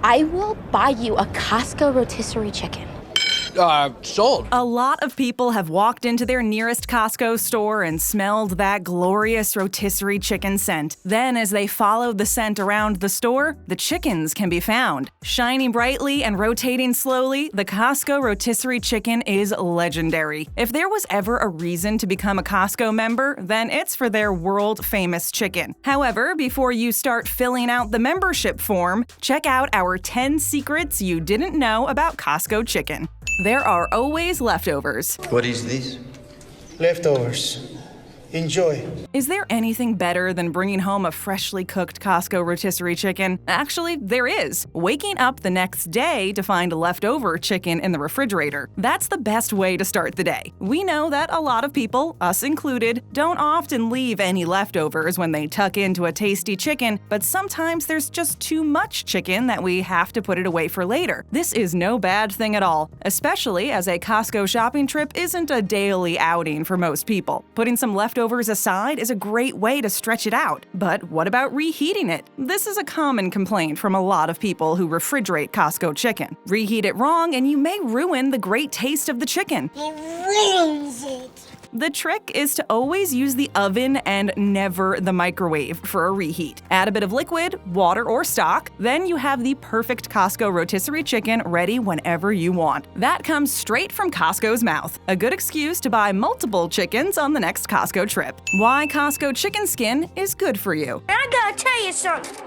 I will buy you a Costco rotisserie chicken. Sold. A lot of people have walked into their nearest Costco store and smelled that glorious rotisserie chicken scent. Then, as they followed the scent around the store, the chickens can be found. Shining brightly and rotating slowly, the Costco rotisserie chicken is legendary. If there was ever a reason to become a Costco member, then it's for their world-famous chicken. However, before you start filling out the membership form, check out our 10 secrets you didn't know about Costco chicken. There are always leftovers. What is this? Leftovers. Enjoy. Is there anything better than bringing home a freshly cooked Costco rotisserie chicken? Actually, there is. Waking up the next day to find leftover chicken in the refrigerator. That's the best way to start the day. We know that a lot of people, us included, don't often leave any leftovers when they tuck into a tasty chicken, but sometimes there's just too much chicken that we have to put it away for later. This is no bad thing at all, especially as a Costco shopping trip isn't a daily outing for most people. Putting some leftovers aside is a great way to stretch it out. But what about reheating it? This is a common complaint from a lot of people who refrigerate Costco chicken. Reheat it wrong and you may ruin the great taste of the chicken. It ruins it. The trick is to always use the oven and never the microwave for a reheat. Add a bit of liquid, water, or stock, then you have the perfect Costco rotisserie chicken ready whenever you want. That comes straight from Costco's mouth. A good excuse to buy multiple chickens on the next Costco trip. Why Costco chicken skin is good for you. I gotta tell you something.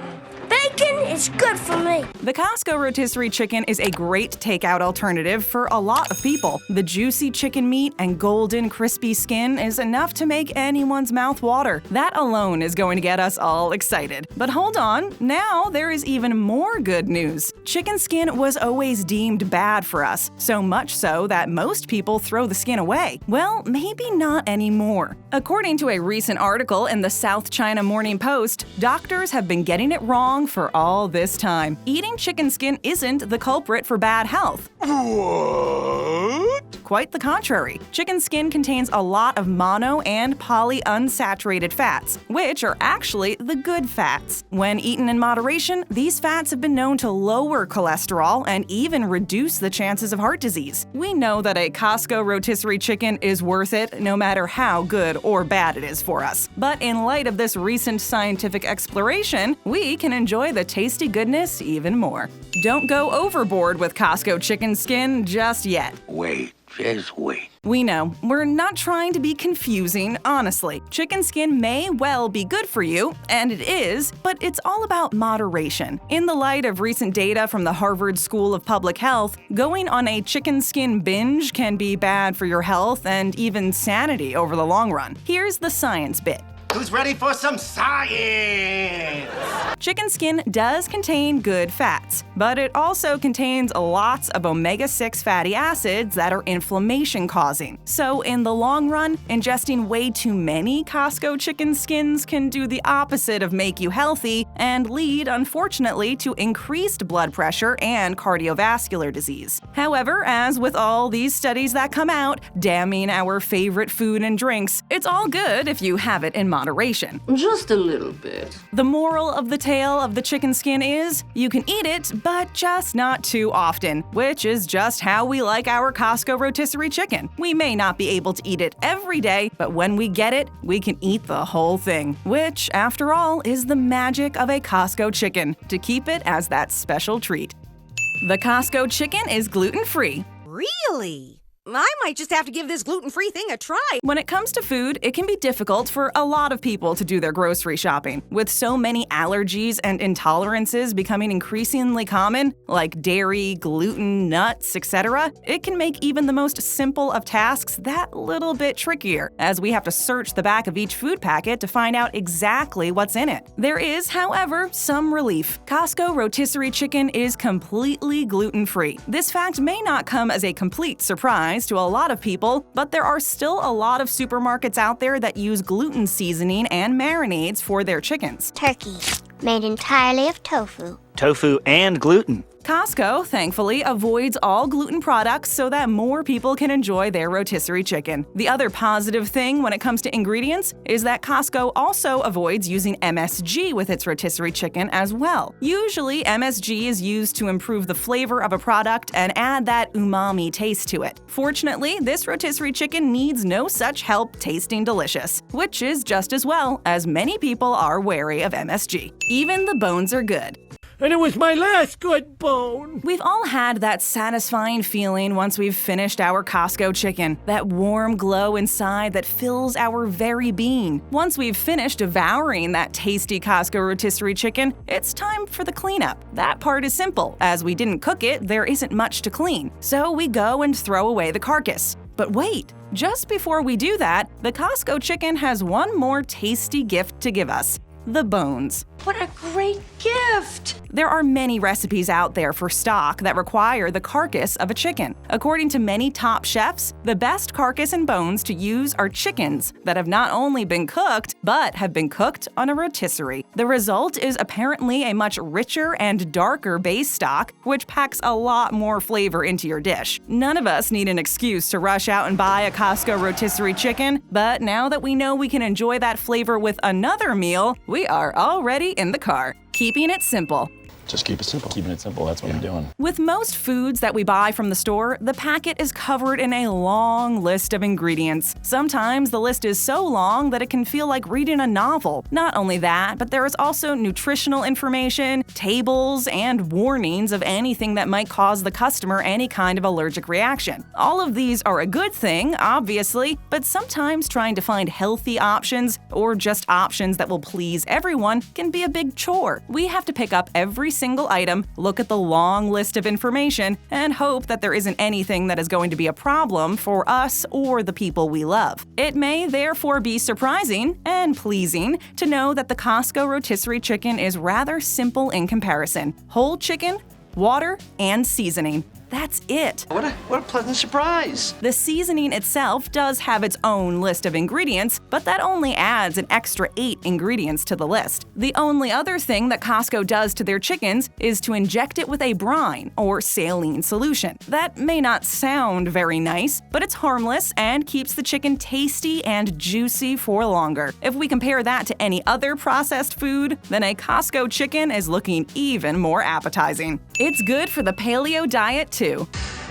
Bacon is good for me. The Costco rotisserie chicken is a great takeout alternative for a lot of people. The juicy chicken meat and golden, crispy skin is enough to make anyone's mouth water. That alone is going to get us all excited. But hold on, now there is even more good news. Chicken skin was always deemed bad for us, so much so that most people throw the skin away. Well, maybe not anymore. According to a recent article in the South China Morning Post, doctors have been getting it wrong for all this time. Eating chicken skin isn't the culprit for bad health. What? Quite the contrary. Chicken skin contains a lot of mono and polyunsaturated fats, which are actually the good fats. When eaten in moderation, these fats have been known to lower cholesterol and even reduce the chances of heart disease. We know that a Costco rotisserie chicken is worth it no matter how good or bad it is for us. But in light of this recent scientific exploration, we can enjoy the tasty goodness even more. Don't go overboard with Costco chicken skin just yet. Wait, just wait. We know, we're not trying to be confusing, honestly. Chicken skin may well be good for you, and it is, but it's all about moderation. In the light of recent data from the Harvard School of Public Health, going on a chicken skin binge can be bad for your health and even sanity over the long run. Here's the science bit. Who's ready for some science? Chicken skin does contain good fats, but it also contains lots of omega-6 fatty acids that are inflammation-causing. So in the long run, ingesting way too many Costco chicken skins can do the opposite of make you healthy and lead, unfortunately, to increased blood pressure and cardiovascular disease. However, as with all these studies that come out damning our favorite food and drinks, it's all good if you have it in moderation. Just a little bit. The moral of the tale of the chicken skin is, you can eat it, but just not too often, which is just how we like our Costco rotisserie chicken. We may not be able to eat it every day, but when we get it, we can eat the whole thing, which, after all, is the magic of a Costco chicken, to keep it as that special treat. The Costco chicken is gluten-free. Really? I might just have to give this gluten-free thing a try. When it comes to food, it can be difficult for a lot of people to do their grocery shopping. With so many allergies and intolerances becoming increasingly common, like dairy, gluten, nuts, etc., it can make even the most simple of tasks that little bit trickier, as we have to search the back of each food packet to find out exactly what's in it. There is, however, some relief. Costco rotisserie chicken is completely gluten-free. This fact may not come as a complete surprise to a lot of people, but there are still a lot of supermarkets out there that use gluten seasoning and marinades for their chickens. Turkey, made entirely of tofu. tofu, and gluten. Costco, thankfully, avoids all gluten products so that more people can enjoy their rotisserie chicken. The other positive thing when it comes to ingredients is that Costco also avoids using MSG with its rotisserie chicken as well. Usually, MSG is used to improve the flavor of a product and add that umami taste to it. Fortunately, this rotisserie chicken needs no such help tasting delicious, which is just as well, as many people are wary of MSG. Even the bones are good. And it was my last good bone. We've all had that satisfying feeling once we've finished our Costco chicken, that warm glow inside that fills our very being. Once we've finished devouring that tasty Costco rotisserie chicken, it's time for the cleanup. That part is simple. As we didn't cook it, there isn't much to clean. So we go and throw away the carcass. But wait, just before we do that, the Costco chicken has one more tasty gift to give us: the bones. What a great gift! There are many recipes out there for stock that require the carcass of a chicken. According to many top chefs, the best carcass and bones to use are chickens that have not only been cooked, but have been cooked on a rotisserie. The result is apparently a much richer and darker base stock, which packs a lot more flavor into your dish. None of us need an excuse to rush out and buy a Costco rotisserie chicken, but now that we know we can enjoy that flavor with another meal, we are already in the car. Keeping it simple. Just keep it simple. Keeping it simple, that's what I'm doing. With most foods that we buy from the store, the packet is covered in a long list of ingredients. Sometimes the list is so long that it can feel like reading a novel. Not only that, but there is also nutritional information, tables, and warnings of anything that might cause the customer any kind of allergic reaction. All of these are a good thing, obviously, but sometimes trying to find healthy options, or just options that will please everyone, can be a big chore. We have to pick up every single item, look at the long list of information, and hope that there isn't anything that is going to be a problem for us or the people we love. It may therefore be surprising and pleasing to know that the Costco rotisserie chicken is rather simple in comparison. Whole chicken, water, and seasoning. That's it. What a pleasant surprise. The seasoning itself does have its own list of ingredients, but that only adds an extra 8 ingredients to the list. The only other thing that Costco does to their chickens is to inject it with a brine or saline solution. That may not sound very nice, but it's harmless and keeps the chicken tasty and juicy for longer. If we compare that to any other processed food, then a Costco chicken is looking even more appetizing. It's good for the paleo diet too.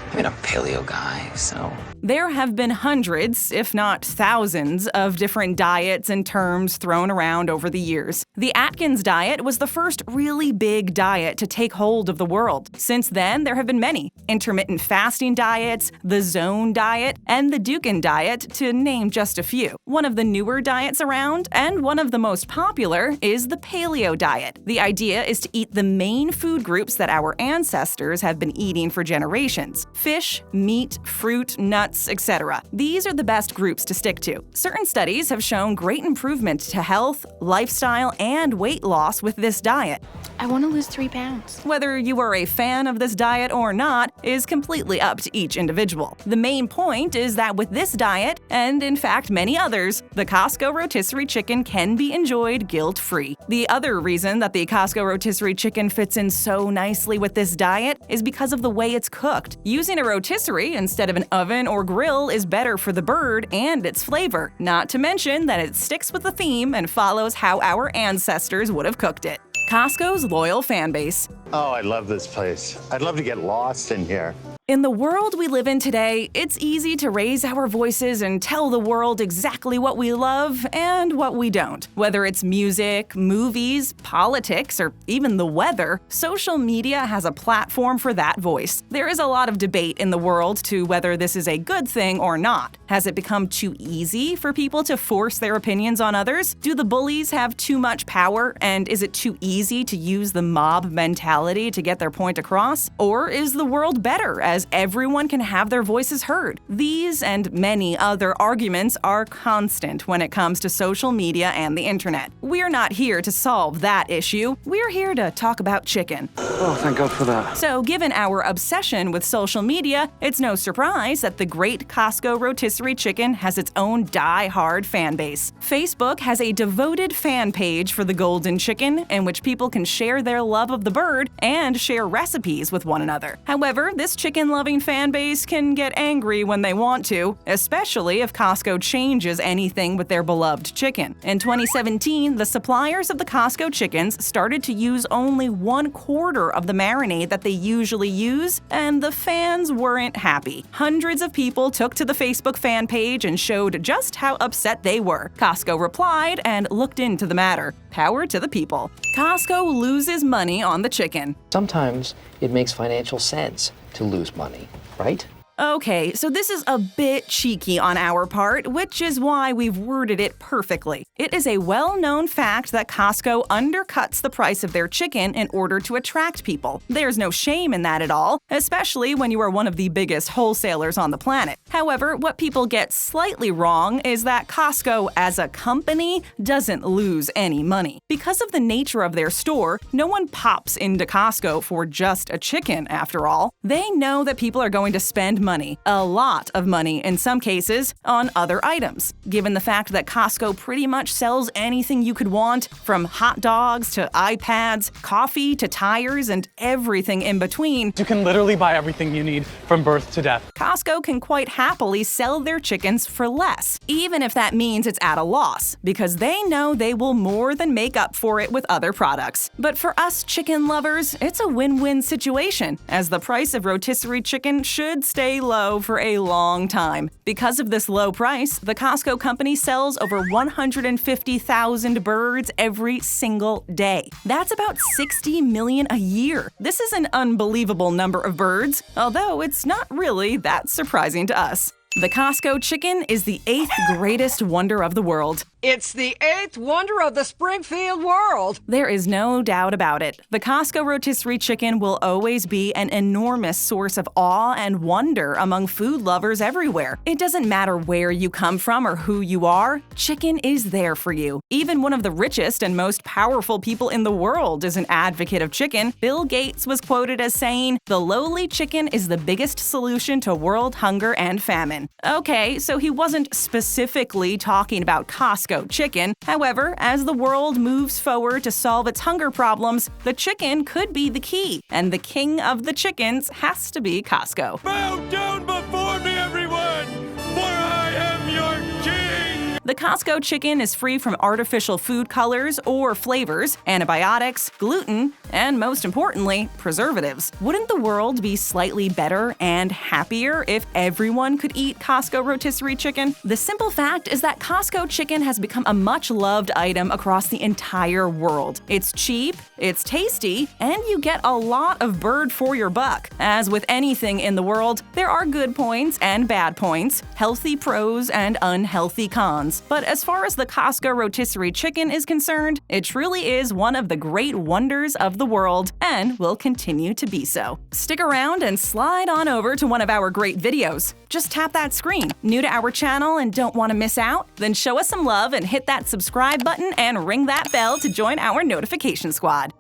I've been a paleo guy, so... There have been hundreds, if not thousands, of different diets and terms thrown around over the years. The Atkins diet was the first really big diet to take hold of the world. Since then, there have been many: intermittent fasting diets, the Zone diet, and the Dukan diet, to name just a few. One of the newer diets around, and one of the most popular, is the Paleo diet. The idea is to eat the main food groups that our ancestors have been eating for generations: fish, meat, fruit, nuts, etc. These are the best groups to stick to. Certain studies have shown great improvement to health, lifestyle, and weight loss with this diet. I want to lose 3 pounds. Whether you are a fan of this diet or not is completely up to each individual. The main point is that with this diet, and in fact many others, the Costco rotisserie chicken can be enjoyed guilt-free. The other reason that the Costco rotisserie chicken fits in so nicely with this diet is because of the way it's cooked. Using a rotisserie instead of an oven or grill is better for the bird and its flavor, not to mention that it sticks with the theme and follows how our ancestors would have cooked it. Costco's loyal fan base. Oh, I love this place. I'd love to get lost in here. In the world we live in today, it's easy to raise our voices and tell the world exactly what we love and what we don't. Whether it's music, movies, politics, or even the weather, social media has a platform for that voice. There is a lot of debate in the world to whether this is a good thing or not. Has it become too easy for people to force their opinions on others? Do the bullies have too much power, and is it too easy to use the mob mentality to get their point across? Or is the world better as as everyone can have their voices heard. These and many other arguments are constant when it comes to social media and the internet. We're not here to solve that issue. We're here to talk about chicken. Oh, thank God for that. So, given our obsession with social media, it's no surprise that the great Costco rotisserie chicken has its own die-hard fan base. Facebook has a devoted fan page for the golden chicken in which people can share their love of the bird and share recipes with one another. However, this chicken-loving fan base can get angry when they want to, especially if Costco changes anything with their beloved chicken. In 2017, the suppliers of the Costco chickens started to use only 1/4 of the marinade that they usually use, and the fans weren't happy. Hundreds of people took to the Facebook fan page and showed just how upset they were. Costco replied and looked into the matter. Power to the people. Costco loses money on the chicken. Sometimes it makes financial sense to lose money, right? Okay, so this is a bit cheeky on our part, which is why we've worded it perfectly. It is a well-known fact that Costco undercuts the price of their chicken in order to attract people. There's no shame in that at all, especially when you are one of the biggest wholesalers on the planet. However, what people get slightly wrong is that Costco as a company doesn't lose any money. Because of the nature of their store, no one pops into Costco for just a chicken, after all. They know that people are going to spend money, a lot of money in some cases, on other items. Given the fact that Costco pretty much sells anything you could want, from hot dogs to iPads, coffee to tires, and everything in between, You can literally buy everything you need from birth to death. Costco can quite happily sell their chickens for less, even if that means it's at a loss, because they know they will more than make up for it with other products. But for us chicken lovers, it's a win-win situation, as the price of rotisserie chicken should stay low for a long time. Because of this low price, the Costco company sells over 150,000 birds every single day. That's about 60 million a year. This is an unbelievable number of birds, although it's not really that surprising to us. The Costco chicken is the 8th greatest wonder of the world. It's the 8th wonder of the Springfield world. There is no doubt about it. The Costco rotisserie chicken will always be an enormous source of awe and wonder among food lovers everywhere. It doesn't matter where you come from or who you are, chicken is there for you. Even one of the richest and most powerful people in the world is an advocate of chicken. Bill Gates was quoted as saying, "The lowly chicken is the biggest solution to world hunger and famine." Okay, so he wasn't specifically talking about Costco chicken. However, as the world moves forward to solve its hunger problems, the chicken could be the key, and the king of the chickens has to be Costco. Bow down before me, everyone, for I am your king! The Costco chicken is free from artificial food colors or flavors, antibiotics, gluten, and most importantly, preservatives. Wouldn't the world be slightly better and happier if everyone could eat Costco rotisserie chicken? The simple fact is that Costco chicken has become a much-loved item across the entire world. It's cheap, it's tasty, and you get a lot of bird for your buck. As with anything in the world, there are good points and bad points, healthy pros and unhealthy cons. But as far as the Costco rotisserie chicken is concerned, it truly is one of the great wonders of the world and will continue to be so. Stick around and slide on over to one of our great videos. Just tap that screen. New to our channel and don't want to miss out? Then show us some love and hit that subscribe button and ring that bell to join our notification squad.